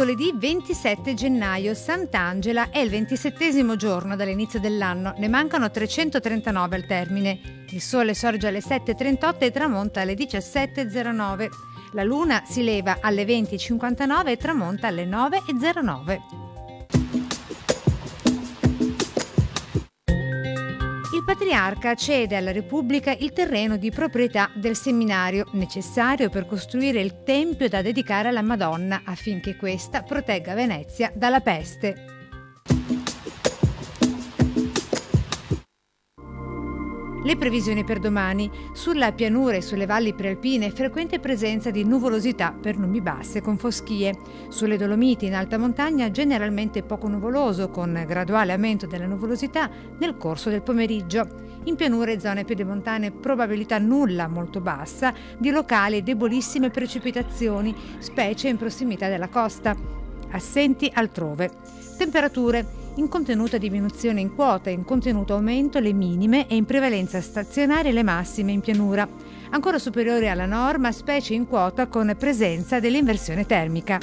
Mercoledì 27 gennaio, Sant'Angela, è il 27° giorno dall'inizio dell'anno, ne mancano 339 al termine. Il sole sorge alle 7:38 e tramonta alle 17:09. La luna si leva alle 20:59 e tramonta alle 9:09. Il patriarca cede alla Repubblica il terreno di proprietà del seminario, necessario per costruire il tempio da dedicare alla Madonna, affinché questa protegga Venezia dalla peste. Le previsioni per domani. Sulla pianura e sulle valli prealpine frequente presenza di nuvolosità per nubi basse con foschie. Sulle Dolomiti in alta montagna generalmente poco nuvoloso con graduale aumento della nuvolosità nel corso del pomeriggio. In pianure e zone pedemontane probabilità nulla molto bassa di locali e debolissime precipitazioni, specie in prossimità della costa. Assenti altrove. Temperature. In contenuta diminuzione in quota, in contenuto aumento le minime e in prevalenza stazionarie le massime in pianura, ancora superiori alla norma, specie in quota con presenza dell'inversione termica.